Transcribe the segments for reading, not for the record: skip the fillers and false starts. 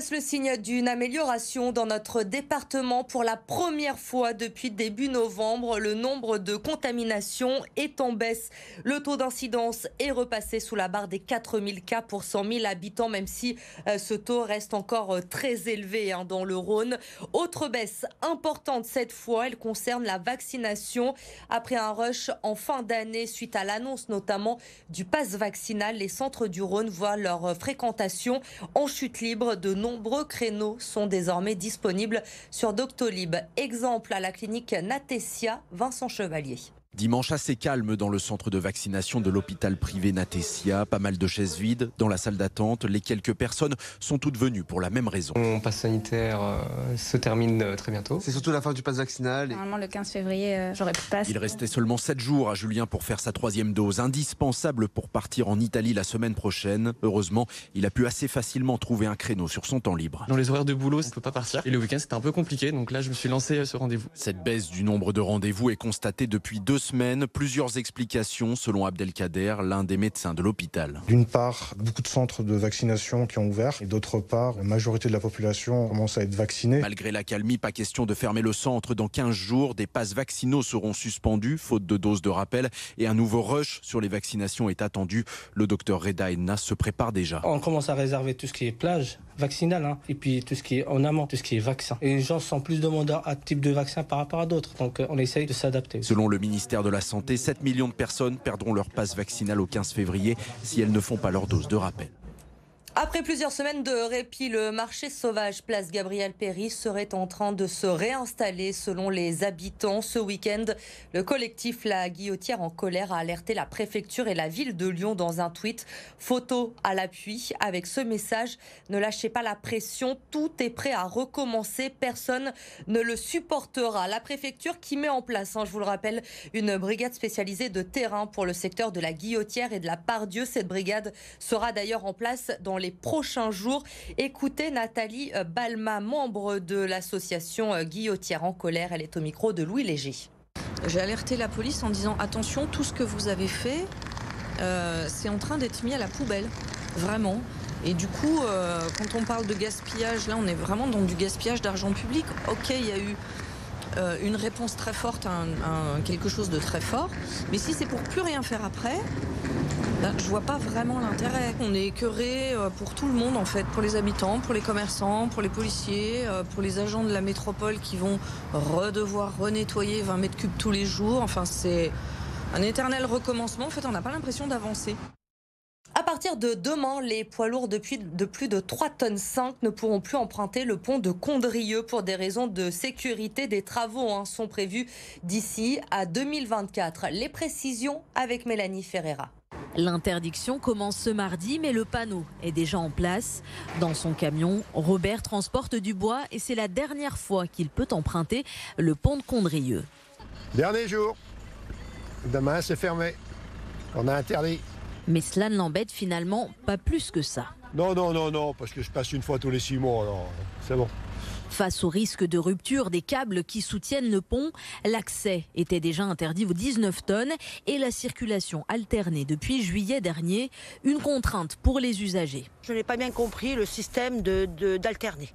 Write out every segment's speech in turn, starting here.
Arthès, le signe d'une amélioration dans notre département. Pour la première fois depuis début novembre, le nombre de contaminations est en baisse. Le taux d'incidence est repassé sous la barre des 4000 cas pour 100 000 habitants, même si ce taux reste encore très élevé dans le Rhône. Autre baisse importante cette fois, elle concerne la vaccination. Après un rush en fin d'année suite à l'annonce notamment du pass vaccinal, les centres du Rhône voient leur fréquentation en chute libre. De nombreux créneaux sont désormais disponibles sur Doctolib. Exemple à la clinique Natessia, Vincent Chevalier. Dimanche assez calme dans le centre de vaccination de l'hôpital privé Natessia. Pas mal de chaises vides dans la salle d'attente. Les quelques personnes sont toutes venues pour la même raison. Mon pass sanitaire se termine très bientôt. C'est surtout la fin du pass vaccinal. Normalement, le 15 février, j'aurai plus de passe. Il restait seulement 7 jours à Julien pour faire sa 3e dose. Indispensable pour partir en Italie la semaine prochaine. Heureusement, il a pu assez facilement trouver un créneau sur son temps libre. Dans les horaires de boulot, on ne peut pas partir. Et le week-end, c'était un peu compliqué. Donc là, je me suis lancé ce rendez-vous. Cette baisse du nombre de rendez-vous est constatée depuis 2 semaines. Plusieurs explications selon Abdelkader, l'un des médecins de l'hôpital. D'une part, beaucoup de centres de vaccination qui ont ouvert. Et d'autre part, la majorité de la population commence à être vaccinée. Malgré l'accalmie, pas question de fermer le centre. Dans 15 jours, des passes vaccinaux seront suspendus, faute de doses de rappel. Et un nouveau rush sur les vaccinations est attendu. Le docteur Reda Enna se prépare déjà. On commence à réserver tout ce qui est plage vaccinale, et puis tout ce qui est en amont, tout ce qui est vaccin. Et les gens sont plus demandeurs à type de vaccin par rapport à d'autres. Donc on essaye de s'adapter. Selon le ministère de la Santé, 7 millions de personnes perdront leur passe vaccinal au 15 février si elles ne font pas leur dose de rappel. Après plusieurs semaines de répit, le marché sauvage place Gabriel Péry serait en train de se réinstaller selon les habitants. Ce week-end, le collectif La Guillotière en colère a alerté la préfecture et la ville de Lyon dans un tweet. Photo à l'appui avec ce message: ne lâchez pas la pression, tout est prêt à recommencer, personne ne le supportera. La préfecture qui met en place, je vous le rappelle, une brigade spécialisée de terrain pour le secteur de la Guillotière et de la Part-Dieu. Cette brigade sera d'ailleurs en place dans les prochains jours. Écoutez Nathalie Balma, membre de l'association Guillotière en colère. Elle est au micro de Louis Léger. J'ai alerté la police en disant attention, tout ce que vous avez fait, c'est en train d'être mis à la poubelle, vraiment. Et du coup, quand on parle de gaspillage, là on est vraiment dans du gaspillage d'argent public. Ok, il y a eu une réponse très forte à quelque chose de très fort, mais si c'est pour plus rien faire après, je vois pas vraiment l'intérêt. On est écœuré pour tout le monde en fait, pour les habitants, pour les commerçants, pour les policiers, pour les agents de la métropole qui vont devoir renettoyer 20 mètres cubes tous les jours. Enfin, c'est un éternel recommencement. En fait, on n'a pas l'impression d'avancer. À partir de demain, les poids lourds de plus de 3,5 tonnes ne pourront plus emprunter le pont de Condrieu pour des raisons de sécurité. Des travaux sont prévus d'ici à 2024. Les précisions avec Mélanie Ferreira. L'interdiction commence ce mardi, mais le panneau est déjà en place. Dans son camion, Robert transporte du bois et c'est la dernière fois qu'il peut emprunter le pont de Condrieu. Dernier jour. Demain, c'est fermé. On a interdit. Mais cela ne l'embête finalement pas plus que ça. Non, parce que je passe une fois tous les 6 mois, alors c'est bon. Face au risque de rupture des câbles qui soutiennent le pont, l'accès était déjà interdit aux 19 tonnes et la circulation alternée depuis juillet dernier, une contrainte pour les usagers. Je n'ai pas bien compris le système d'alterner.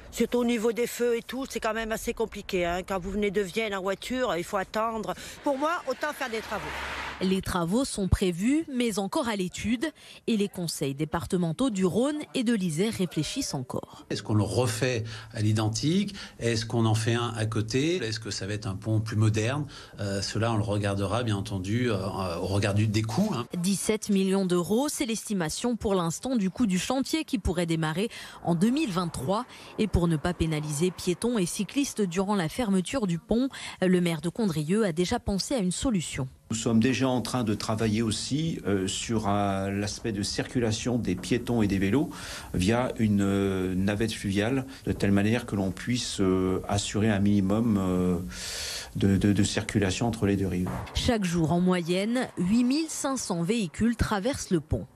Surtout au niveau des feux et tout, c'est quand même assez compliqué. Quand vous venez de Vienne en voiture, il faut attendre. Pour moi, autant faire des travaux. Les travaux sont prévus, mais encore à l'étude. Et les conseils départementaux du Rhône et de l'Isère réfléchissent encore. Est-ce qu'on le refait à l'identique? Est-ce qu'on en fait un à côté? Est-ce que ça va être un pont plus moderne? Cela, on le regardera, bien entendu, au regard des coûts. 17 millions d'euros, c'est l'estimation pour l'instant du coût du chantier qui pourrait démarrer en 2023. Et pour ne pas pénaliser piétons et cyclistes durant la fermeture du pont, le maire de Condrieu a déjà pensé à une solution. Nous sommes déjà en train de travailler aussi sur l'aspect de circulation des piétons et des vélos via une navette fluviale, de telle manière que l'on puisse assurer un minimum de circulation entre les deux rives. Chaque jour, en moyenne, 8500 véhicules traversent le pont.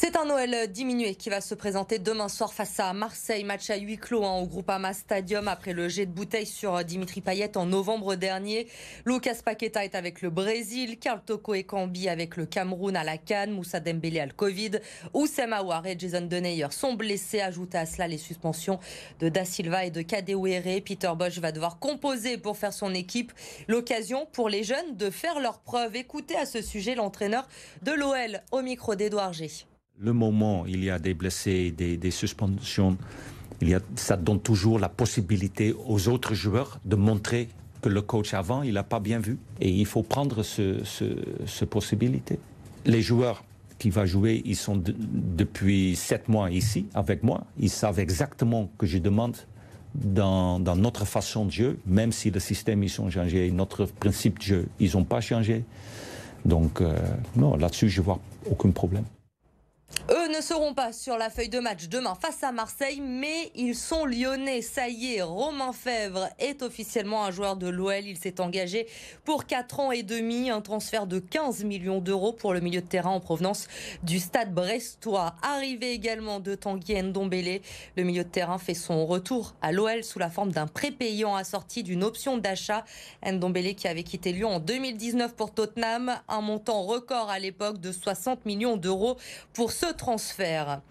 C'est un Noël diminué qui va se présenter demain soir face à Marseille. Match à huis clos au Groupama Stadium après le jet de bouteille sur Dimitri Payet en novembre dernier. Lucas Paqueta est avec le Brésil, Karl Toko Ekambi avec le Cameroun à la CAN, Moussa Dembélé a le Covid, Oussem Aouar et Jason Denayer sont blessés. Ajoute à cela les suspensions de Da Silva et de Kadewere. Peter Bosz va devoir composer pour faire son équipe. L'occasion pour les jeunes de faire leurs preuves. Écoutez à ce sujet l'entraîneur de l'OL au micro d'Edouard G. Le moment, il y a des blessés, des suspensions, ça donne toujours la possibilité aux autres joueurs de montrer que le coach avant, il n'a pas bien vu. Et il faut prendre cette possibilité. Les joueurs qui vont jouer, ils sont depuis 7 mois ici avec moi. Ils savent exactement que je demande dans notre façon de jeu, même si le système ils ont changé, notre principe de jeu, ils n'ont pas changé. Donc, non, là-dessus, je ne vois aucun problème. Eux ne seront pas sur la feuille de match demain face à Marseille, mais ils sont lyonnais. Ça y est, Romain Fèvre est officiellement un joueur de l'OL. Il s'est engagé pour 4 ans et demi, un transfert de 15 millions d'euros pour le milieu de terrain en provenance du Stade brestois. Arrivé également de Tanguy Ndombele, le milieu de terrain fait son retour à l'OL sous la forme d'un prépayant assorti d'une option d'achat. Ndombele qui avait quitté Lyon en 2019 pour Tottenham, un montant record à l'époque de 60 millions d'euros pour ce transfert.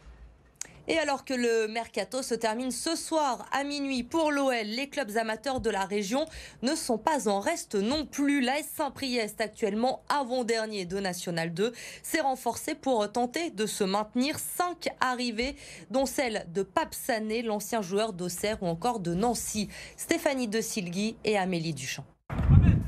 Et alors que le mercato se termine ce soir à minuit pour l'OL, les clubs amateurs de la région ne sont pas en reste non plus. L'AS Saint-Priest, actuellement avant-dernier de National 2, s'est renforcé pour tenter de se maintenir. 5 arrivées, dont celle de Pape Sané, l'ancien joueur d'Auxerre ou encore de Nancy. Stéphanie De Silgui et Amélie Duchamp.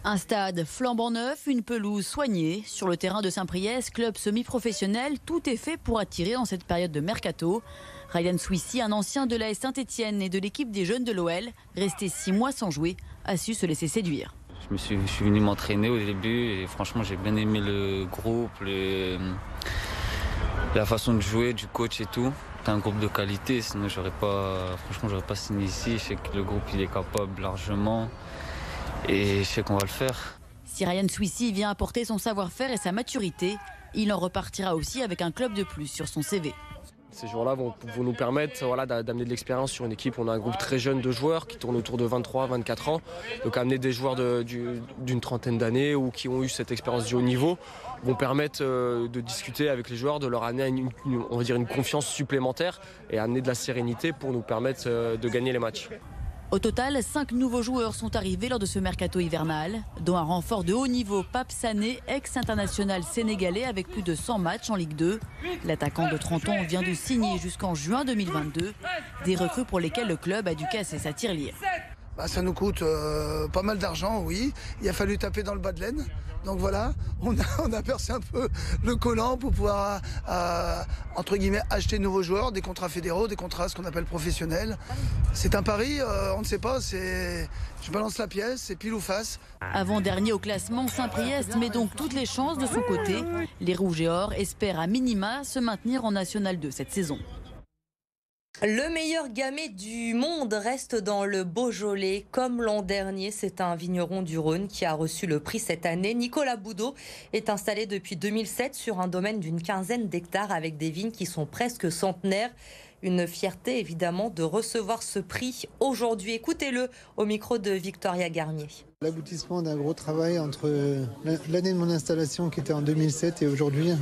Un stade flambant neuf, une pelouse soignée. Sur le terrain de Saint-Priest, club semi-professionnel, tout est fait pour attirer en cette période de mercato. Ryan Swissy, un ancien de l'AS Saint-Etienne et de l'équipe des jeunes de l'OL, resté 6 mois sans jouer, a su se laisser séduire. Je suis venu m'entraîner au début et franchement j'ai bien aimé le groupe, la façon de jouer du coach et tout. C'est un groupe de qualité, sinon j'aurais pas signé ici. Je sais que le groupe il est capable largement. Et je sais qu'on va le faire. Si Ryan Swissy vient apporter son savoir-faire et sa maturité, il en repartira aussi avec un club de plus sur son CV. Ces joueurs-là vont nous permettre d'amener de l'expérience sur une équipe. On a un groupe très jeune de joueurs qui tournent autour de 23-24 ans. Donc amener des joueurs d'une trentaine d'années ou qui ont eu cette expérience du haut niveau vont permettre de discuter avec les joueurs, de leur amener une confiance supplémentaire et amener de la sérénité pour nous permettre de gagner les matchs. Au total, 5 nouveaux joueurs sont arrivés lors de ce mercato hivernal, dont un renfort de haut niveau, Pape Sané, ex-international sénégalais avec plus de 100 matchs en Ligue 2. L'attaquant de 30 ans vient de signer jusqu'en juin 2022, des recrues pour lesquelles le club a dû casser sa tirelire. Ça nous coûte pas mal d'argent, oui. Il a fallu taper dans le bas de laine. Donc voilà, on a percé un peu le collant pour pouvoir, entre guillemets, acheter de nouveaux joueurs, des contrats fédéraux, des contrats ce qu'on appelle professionnels. C'est un pari, on ne sait pas, je balance la pièce, c'est pile ou face. Avant-dernier au classement, Saint-Priest met donc toutes les chances de son côté. Les Rouges et Or espèrent à minima se maintenir en National 2 cette saison. Le meilleur gamay du monde reste dans le Beaujolais. Comme l'an dernier, c'est un vigneron du Rhône qui a reçu le prix cette année. Nicolas Boudot est installé depuis 2007 sur un domaine d'une 15aine d'hectares avec des vignes qui sont presque centenaires. Une fierté évidemment de recevoir ce prix aujourd'hui. Écoutez-le au micro de Victoria Garnier. L'aboutissement d'un gros travail entre l'année de mon installation qui était en 2007 et aujourd'hui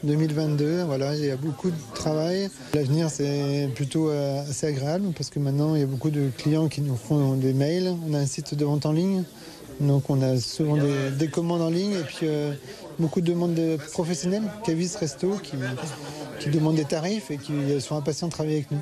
2022. Voilà, il y a beaucoup de travail. L'avenir c'est plutôt assez agréable parce que maintenant il y a beaucoup de clients qui nous font des mails. On a un site de vente en ligne. Donc on a souvent des commandes en ligne et puis beaucoup de demandes de professionnels, cavistes, resto, qui demandent des tarifs et qui sont impatients de travailler avec nous.